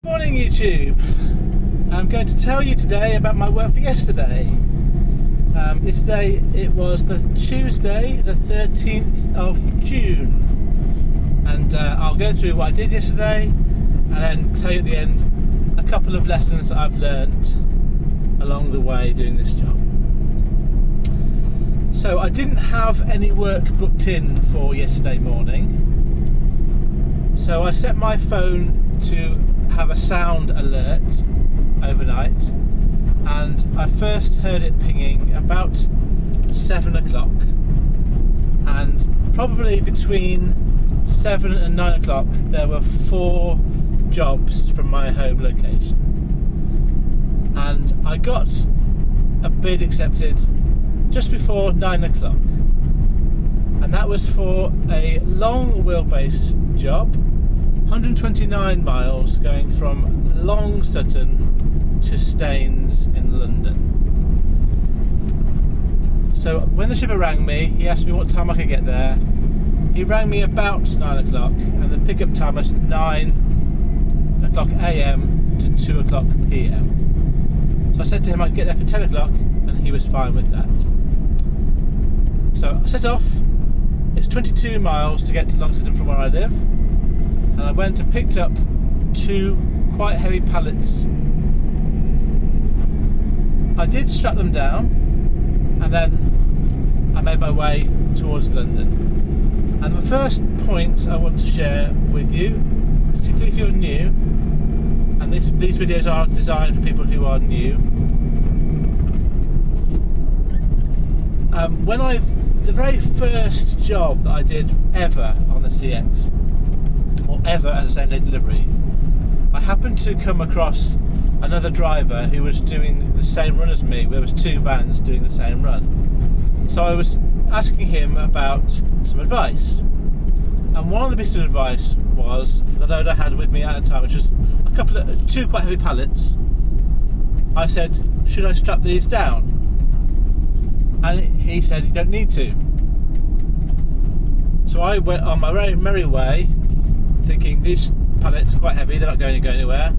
Morning YouTube. I'm going to tell you today about my work for yesterday. Yesterday it was the Tuesday the 13th of June, and I'll go through what I did yesterday and then tell you at the end a couple of lessons that I've learnt along the way doing this job. So I didn't have any work booked in for yesterday morning, so I set my phone to have a sound alert overnight, and I first heard it pinging about 7 o'clock, and probably between 7 and 9 o'clock there were 4 jobs from my home location, and I got a bid accepted just before 9 o'clock, and that was for a long wheelbase job, 129 miles going from Long Sutton to Staines in London. So when the shipper rang me, he asked me what time I could get there. He rang me about 9 o'clock, and the pickup time was 9 o'clock AM to 2 o'clock PM. So I said to him I could get there for 10 o'clock, and he was fine with that. So I set off. It's 22 miles to get to Long Sutton from where I live. And I went and picked up 2 quite heavy pallets. I did strap them down, and then I made my way towards London. And the first point I want to share with you, particularly if you're new, and these videos are designed for people who are new. The very first job that I did ever on the CX, or ever as a same-day delivery, I happened to come across another driver who was doing the same run as me. There was 2 vans doing the same run, so I was asking him about some advice, and one of the pieces of advice was for the load I had with me at the time, which was 2 quite heavy pallets. I said, should I strap these down? And he said you don't need to. So I went on my very merry way, thinking these pallets are quite heavy, they're not going to go anywhere,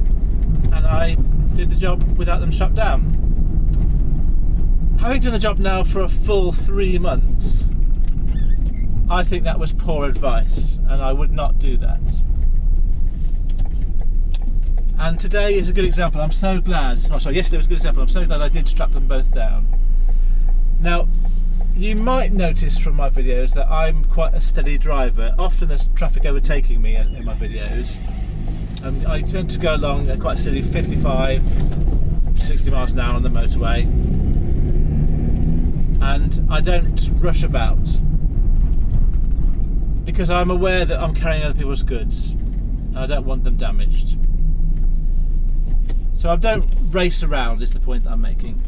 and I did the job without them strapped down. Having done the job now for a full 3 months, I think that was poor advice, and I would not do that. And today is a good example. I'm so glad, yesterday was a good example. I'm so glad I did strap them both down. Now, you might notice from my videos that I'm quite a steady driver. Often there's traffic overtaking me in my videos. I tend to go along at quite steady 55, 60 miles an hour on the motorway. And I don't rush about, because I'm aware that I'm carrying other people's goods and I don't want them damaged. So I don't race around, is the point that I'm making.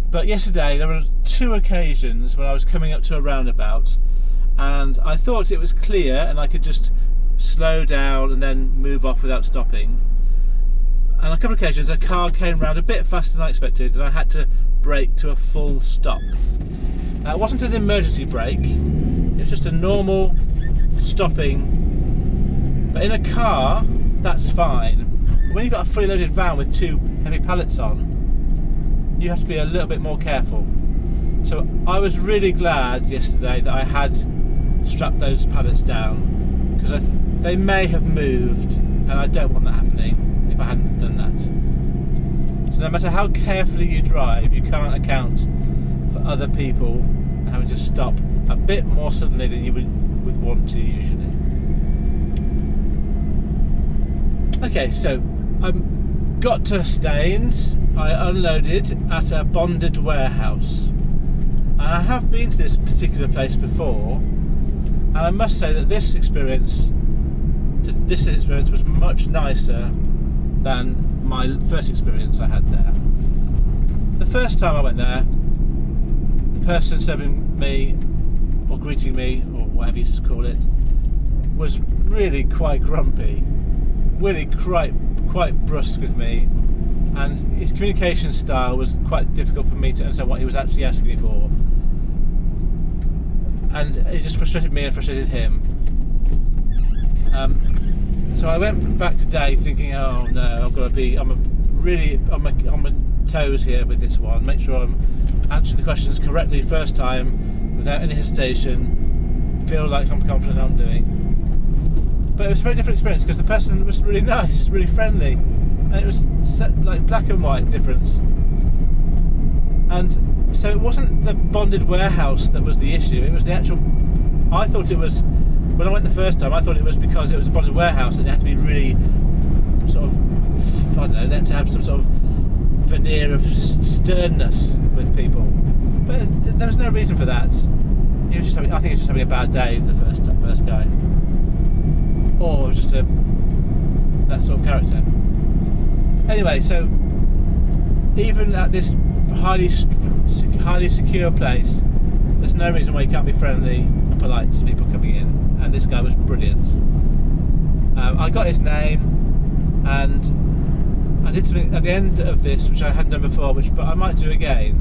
But yesterday there were 2 occasions when I was coming up to a roundabout, and I thought it was clear and I could just slow down and then move off without stopping. And on a couple of occasions a car came round a bit faster than I expected, and I had to brake to a full stop. Now, it wasn't an emergency brake, it was just a normal stopping. But in a car, that's fine. But when you've got a fully loaded van with 2 heavy pallets on, you have to be a little bit more careful. So I was really glad yesterday that I had strapped those pallets down, because they may have moved, and I don't want that happening if I hadn't done that. So no matter how carefully you drive, you can't account for other people and having to stop a bit more suddenly than you would want to usually. Okay, so got to Staines. I unloaded at a bonded warehouse, and I have been to this particular place before, and I must say that this experience was much nicer than my first experience I had there. The first time I went there, the person serving me, or greeting me, or whatever you used to call it, was really quite grumpy, really quite brusque with me, and his communication style was quite difficult for me to understand what he was actually asking me for, and it just frustrated me and frustrated him. So I went back today thinking, oh no, I've got to be. I'm on my toes here with this one. Make sure I'm answering the questions correctly first time, without any hesitation. Feel like I'm confident I'm doing. But it was a very different experience because the person was really nice, really friendly, and it was like black and white difference. And so it wasn't the bonded warehouse that was the issue. It was the actual. I thought it was. When I went the first time, I thought it was because it was a bonded warehouse and it had to be really sort of, I don't know, they had to have some sort of veneer of sternness with people. But there was no reason for that. He was just having, I think he was just having a bad day, the first guy. Or just that sort of character. Anyway, so even at this highly secure place, there's no reason why you can't be friendly and polite to people coming in. And this guy was brilliant. I got his name, and I did something at the end of this which I hadn't done before, but I might do again.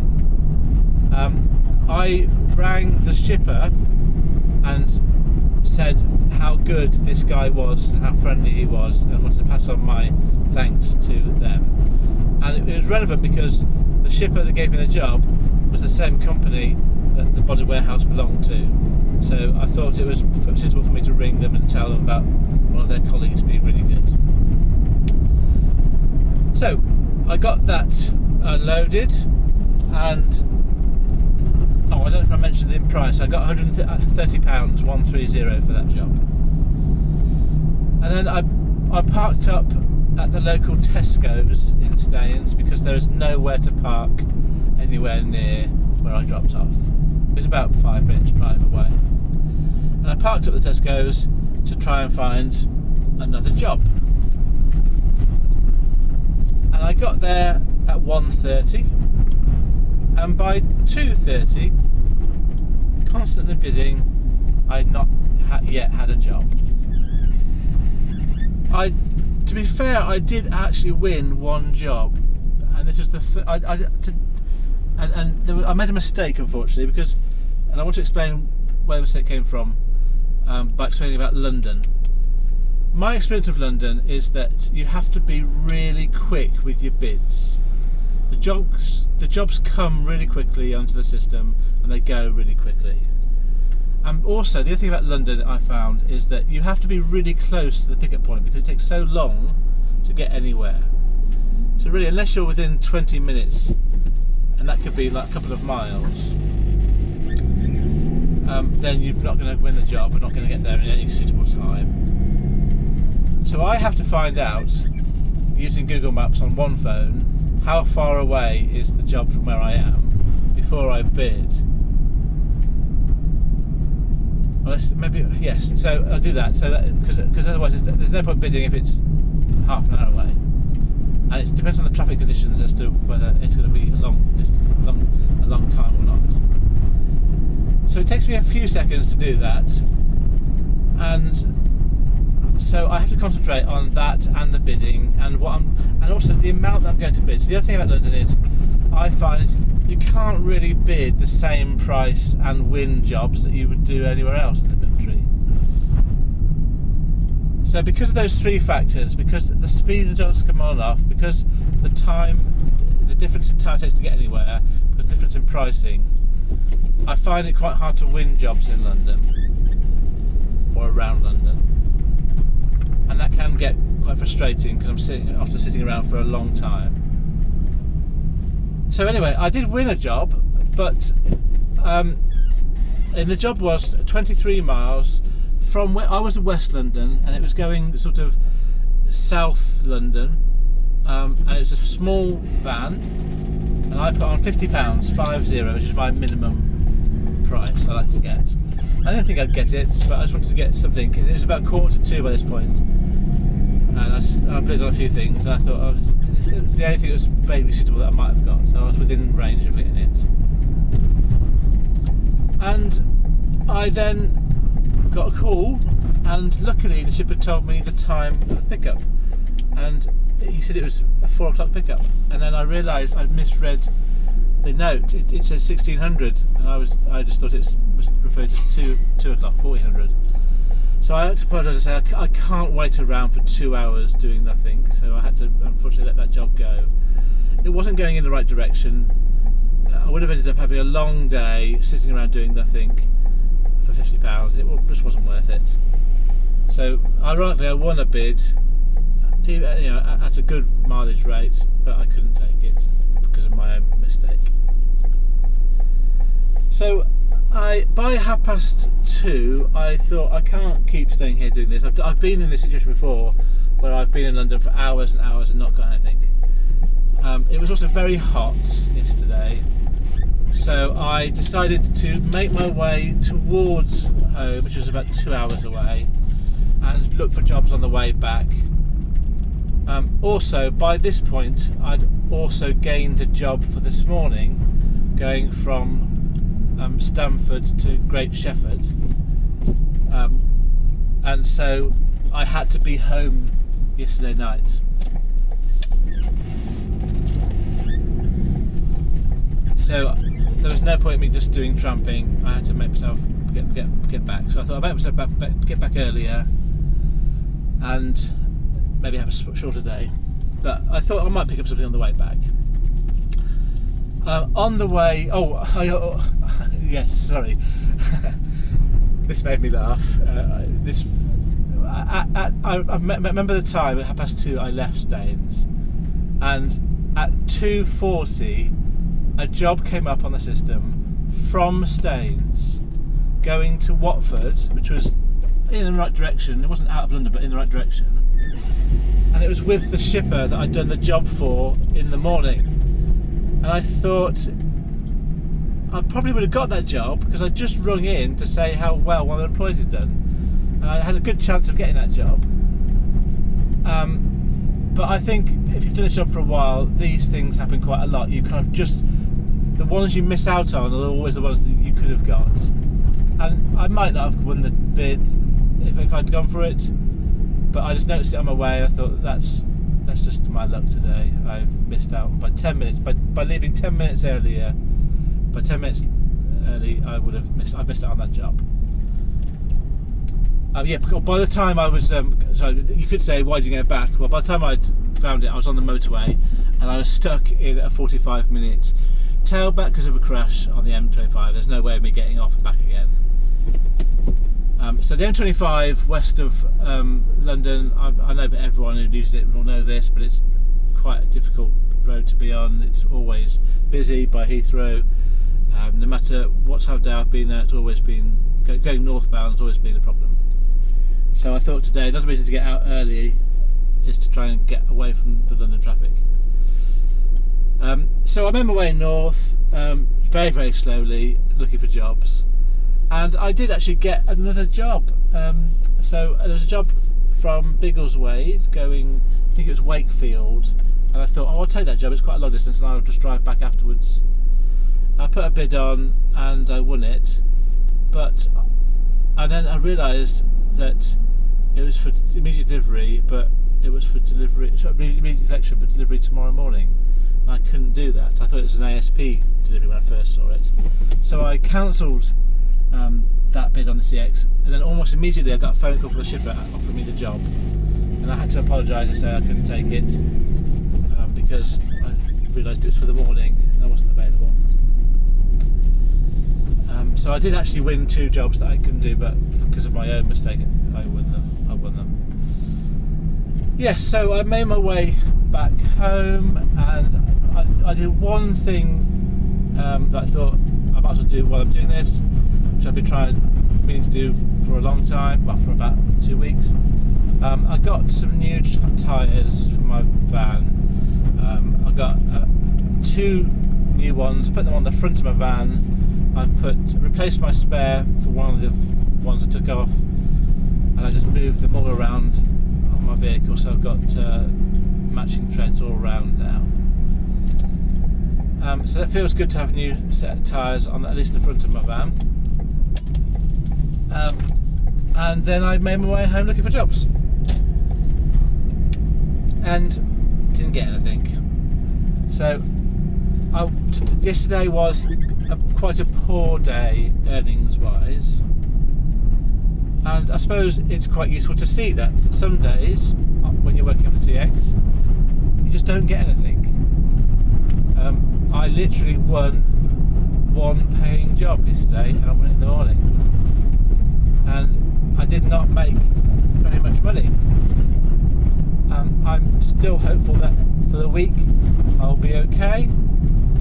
I rang the shipper and said how good this guy was and how friendly he was, and wanted to pass on my thanks to them. And it was relevant because the shipper that gave me the job was the same company that the bonded warehouse belonged to. So I thought it was suitable for me to ring them and tell them about one of their colleagues being really good. So I got that unloaded, and I don't know if I mentioned the price. I got £130, 130 for that job. And then I parked up at the local Tesco's in Staines because there is nowhere to park anywhere near where I dropped off. It was about 5 minutes drive away. And I parked up at the Tesco's to try and find another job. And I got there at 1:30, and by 2:30, constantly bidding, I had not yet had a job. To be fair, I did actually win one job, and this was I made a mistake, unfortunately, and I want to explain where the mistake came from by explaining about London. My experience of London is that you have to be really quick with your bids. The jobs come really quickly onto the system, and they go really quickly. And also, the other thing about London I found is that you have to be really close to the pickup point because it takes so long to get anywhere. So really, unless you're within 20 minutes, and that could be like a couple of miles, then you're not going to win the job. We're not going to get there in any suitable time. So I have to find out, using Google Maps on one phone, how far away is the job from where I am before I bid. Well, maybe yes. So I'll do that. So because otherwise there's no point bidding if it's half an hour away, and it depends on the traffic conditions as to whether it's going to be a long time or not. So it takes me a few seconds to do that, and so I have to concentrate on that and the bidding and and also the amount that I'm going to bid. So the other thing about London is I find you can't really bid the same price and win jobs that you would do anywhere else in the country. So because of those three factors, because the speed the jobs come on and off, because the difference in time it takes to get anywhere, because the difference in pricing, I find it quite hard to win jobs in London or around London. And that can get quite frustrating because I'm often sitting around for a long time. So anyway, I did win a job, but and the job was 23 miles from where I was in West London, and it was going sort of South London, and it was a small van, and I put on £50, 50, which is my minimum price I like to get. I didn't think I'd get it, but I just wanted to get something. It was about 1:45 by this point, and I bid on a few things, and I thought it was the only thing that was vaguely suitable that I might have got, so I was within range of getting it. And I then got a call, and luckily the shipper told me the time for the pickup, and he said it was a 4 o'clock pickup, and then I realised I'd misread the note. It said 1600, and I just thought it was referred to 2 o'clock, 1400. So I had to apologise and say I can't wait around for 2 hours doing nothing. So I had to unfortunately let that job go. It wasn't going in the right direction. I would have ended up having a long day sitting around doing nothing for £50. It just wasn't worth it. So ironically, I won a bid, at a good mileage rate, but I couldn't take it because of my own mistake. So by 2:30, I thought I can't keep staying here doing this. I've been in this situation before, where I've been in London for hours and hours and not got anything. It was also very hot yesterday, so I decided to make my way towards home, which was about 2 hours away, and look for jobs on the way back. Also, by this point, I'd also gained a job for this morning, going from Stamford to Great Shefford, and so I had to be home yesterday night. So there was no point in me just doing tramping. I had to make myself get back. So I thought I'd make myself get back earlier and maybe have a shorter day. But I thought I might pick up something on the way back. On the way, yes, sorry. This made me laugh. I remember the time at 2:30 I left Staines, and at 2:40 a job came up on the system from Staines going to Watford, which was in the right direction. It wasn't out of London, but in the right direction. And it was with the shipper that I'd done the job for in the morning. And I thought I probably would have got that job because I just rung in to say how well one of the employees had done. And I had a good chance of getting that job. But I think if you've done a job for a while, these things happen quite a lot. You kind of just, the ones you miss out on are always the ones that you could have got. And I might not have won the bid if I'd gone for it, but I just noticed it on my way and I thought that's just my luck today. I've missed out by 10 minutes. By leaving 10 minutes earlier, by 10 minutes early, I missed out on that job. By the time I was, so you could say, why did you go back? Well, by the time I'd found it, I was on the motorway and I was stuck in a 45-minute tailback because of a crash on the M25. There's no way of me getting off and back again. So the M25 west of London, I know that everyone who uses it will know this, but it's quite a difficult road to be on. It's always busy by Heathrow. No matter what time of day I've been there, it's always been, going northbound has always been a problem. So I thought today, another reason to get out early is to try and get away from the London traffic. So I made my way north, very, very slowly, looking for jobs. And I did actually get another job. So there was a job from Biggleswade going, I think it was Wakefield. And I thought, I'll take that job, it's quite a long distance and I'll just drive back afterwards. I put a bid on and I won it. And then I realised that it was for immediate delivery, but it was for delivery, immediate collection, but delivery tomorrow morning. And I couldn't do that. I thought it was an ASP delivery when I first saw it. So I cancelled that bid on the CX, and then almost immediately I got a phone call from the shipper offering me the job. And I had to apologise and say I couldn't take it because I realised it was for the morning and I wasn't available. So I did actually win 2 jobs that I couldn't do, but because of my own mistake, I won them. Yes, so I made my way back home, and I did one thing that I thought I might as well do while I'm doing this, which I've been meaning to do for a long time, well, for about 2 weeks. I got some new tyres for my van. I got 2 new ones, put them on the front of my van. I've replaced my spare for one of the ones I took off, and I just moved them all around on my vehicle, so I've got matching treads all around now. So that feels good to have a new set of tyres on at least the front of my van. And then I made my way home looking for jobs, and didn't get anything. So yesterday was quite a poor day earnings wise. And I suppose it's quite useful to see that some days when you're working on the CX, you just don't get anything. I literally won one paying job yesterday, and I won it in the morning, and I did not make very much money. I'm still hopeful that for the week I'll be okay.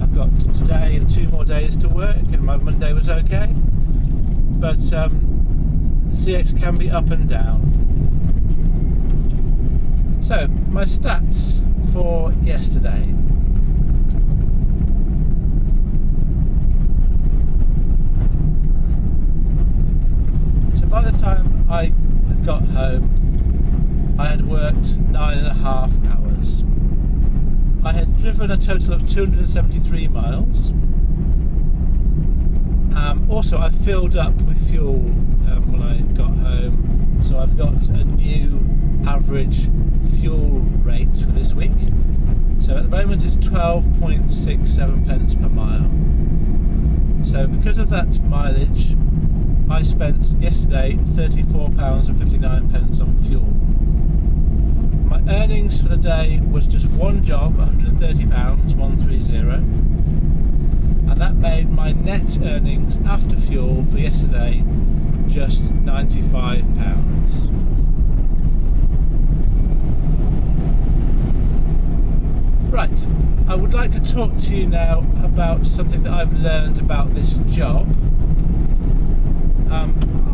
I've got today and 2 more days to work, and my Monday was okay, but CX can be up and down. So my stats for yesterday. So by the time I had got home, I had worked 9.5 hours. I had driven a total of 273 miles. Also, I filled up with fuel when I got home, so I've got a new average fuel rate for this week. So at the moment it's 12.67 pence per mile. So because of that mileage, I spent yesterday £34.59 on fuel. My earnings for the day was just one job, £130, 130, and that made my net earnings after fuel for yesterday just £95. Right, I would like to talk to you now about something that I've learned about this job.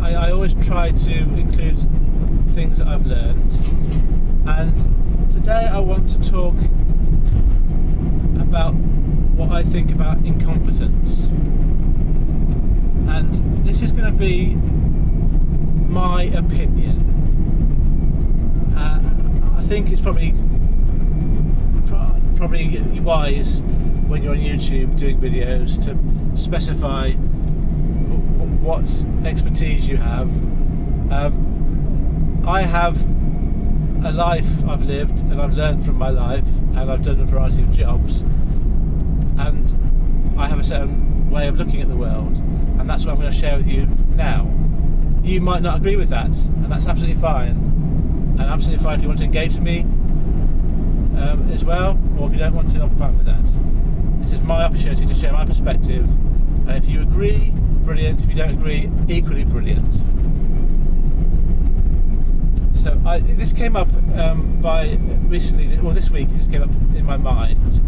I always try to include things that I've learned, and today I want to talk about what I think about incompetence. And this is going to be my opinion. I think it's probably wise when you're on YouTube doing videos to specify what expertise you have. I have a life I've lived, and I've learned from my life, and I've done a variety of jobs, and I have a certain way of looking at the world, and that's what I'm going to share with you now. You might not agree with that, and that's absolutely fine, and absolutely fine if you want to engage with me as well, or if you don't want to, I'm fine with that. This is my opportunity to share my perspective, and if you agree, brilliant. If you don't agree, equally brilliant. So this came up this week this came up in my mind,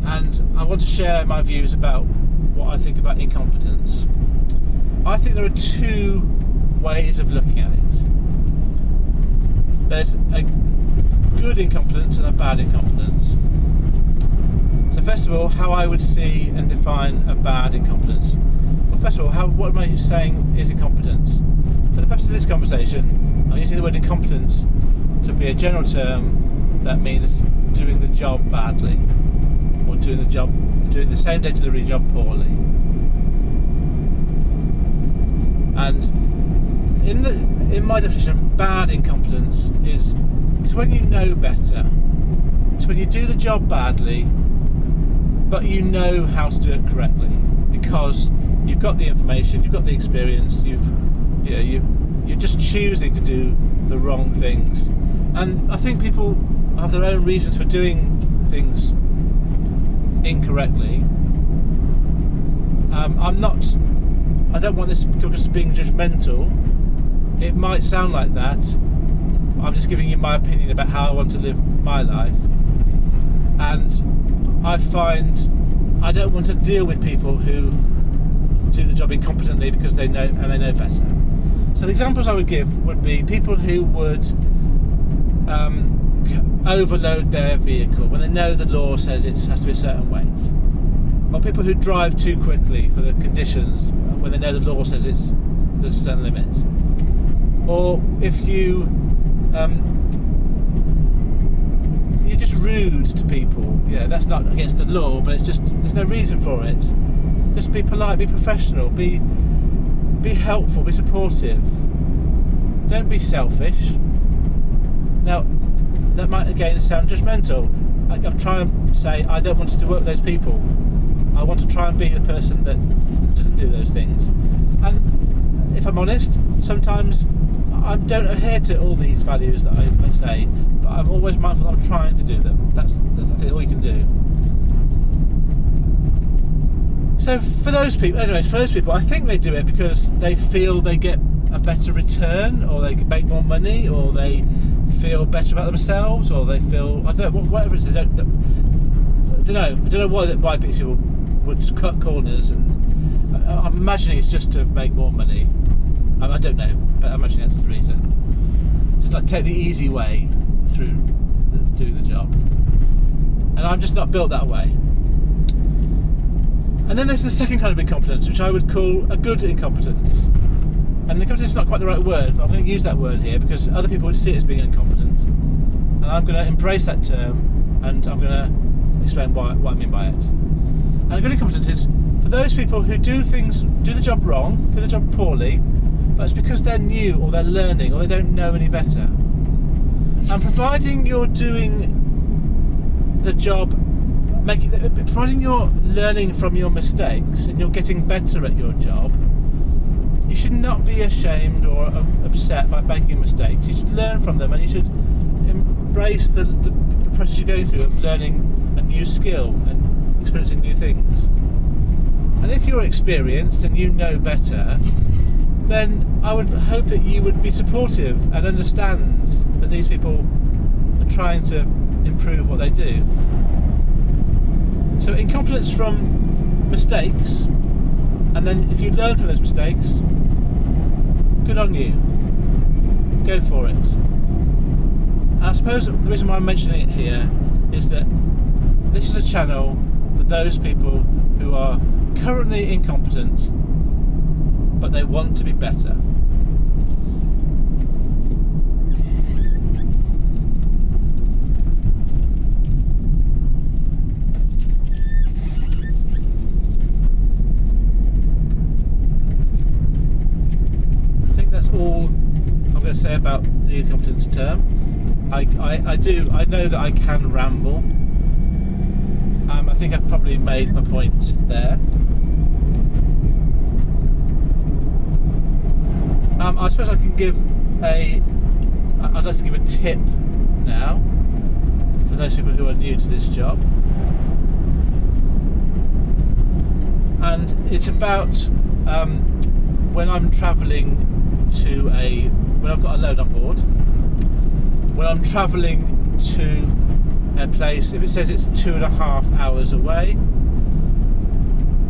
and I want to share my views about what I think about incompetence. I think there are 2 ways of looking at it. There's a good incompetence and a bad incompetence. So first of all, how I would see and define a bad incompetence. Well, first of all, what am I saying is incompetence? For the purpose of this conversation, I'm using the word incompetence to be a general term that means doing the job badly, or doing the same day delivery job poorly. And in my definition, bad incompetence is when you know better. It's when you do the job badly, but you know how to do it correctly because you've got the information, you've got the experience, you're just choosing to do the wrong things. And I think people have their own reasons for doing things incorrectly. I don't want this to become just being judgmental. It might sound like that. I'm just giving you my opinion about how I want to live my life. And I find I don't want to deal with people who do the job incompetently because they know better. So the examples I would give would be people who would overload their vehicle when they know the law says it has to be a certain weight, or people who drive too quickly for the conditions when they know the law says there's a certain limit, or if you're just rude to people. That's not against the law, but it's just there's no reason for it. Just be polite, be professional, be helpful, be supportive. Don't be selfish. Now, that might again sound judgmental. I'm trying to say I don't want to work with those people. I want to try and be the person that doesn't do those things. And if I'm honest, sometimes I don't adhere to all these values that I say, but I'm always mindful that I'm trying to do them. That's I think all you can do. So for those people, I think they do it because they feel they get a better return, or they can make more money, or they feel better about themselves, or they feel, I don't know, whatever it is, I don't know why these people would cut corners, and I'm imagining it's just to make more money. I don't know, but I'm imagining that's the reason. Just like take the easy way through doing the job. And I'm just not built that way. And then there's the second kind of incompetence, which I would call a good incompetence. And incompetence is not quite the right word, but I'm going to use that word here because other people would see it as being incompetent. And I'm going to embrace that term, and I'm going to explain what I mean by it. And a good incompetence is for those people who do the job wrong, do the job poorly, but it's because they're new, or they're learning, or they don't know any better. And providing you're doing the job, providing you're learning from your mistakes and you're getting better at your job, you should not be ashamed or upset by making mistakes. You should learn from them, and you should embrace the process you're going through of learning a new skill and experiencing new things. And if you're experienced and you know better, then I would hope that you would be supportive and understand that these people are trying to improve what they do. So incompetence from mistakes, and then if you learn from those mistakes, good on you. Go for it. And I suppose the reason why I'm mentioning it here is that this is a channel for those people who are currently incompetent, but they want to be better. All I'm going to say about the incompetence term. I know that I can ramble. I think I've probably made my point there. I suppose I can I'd like to give a tip now for those people who are new to this job, and it's about when I'm travelling when I've got a load on board, when I'm travelling to a place, if it says it's 2.5 hours away,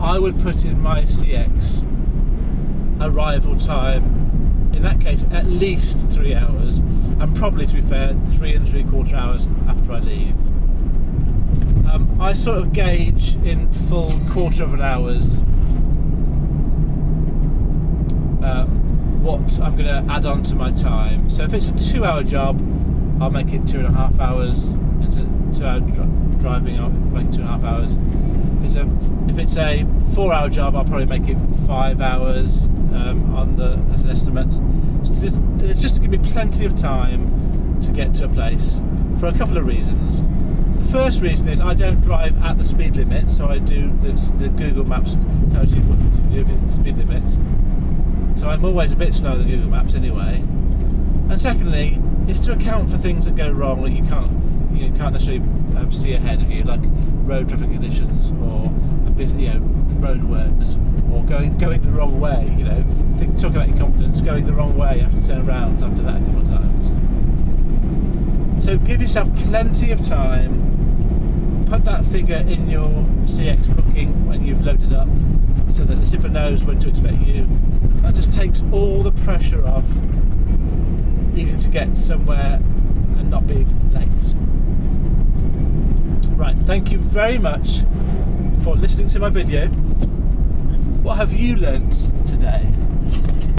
I would put in my CX arrival time, in that case at least 3 hours, and probably, to be fair, 3 3/4 hours after I leave. I sort of gauge in full quarter of an hour's what I'm going to add on to my time. So if it's a 2-hour job, I'll make it 2.5 hours. It's a 2-hour driving, I'll make it 2.5 hours. If it's a 4-hour job, I'll probably make it 5 hours as an estimate. It's just to give me plenty of time to get to a place for a couple of reasons. The first reason is I don't drive at the speed limit, so I do the Google Maps tells you what to do with the speed limits. So I'm always a bit slower than Google Maps anyway. And secondly, it's to account for things that go wrong that you can't necessarily see ahead of you, like road traffic conditions, or roadworks, or going the wrong way. Talk about incompetence, going the wrong way. You have to turn around after that a couple of times. So give yourself plenty of time. Put that figure in your CX booking when you've loaded up, so that the shipper knows when to expect you. That just takes all the pressure off needing to get somewhere and not being late. Right, thank you very much for listening to my video. What have you learnt today?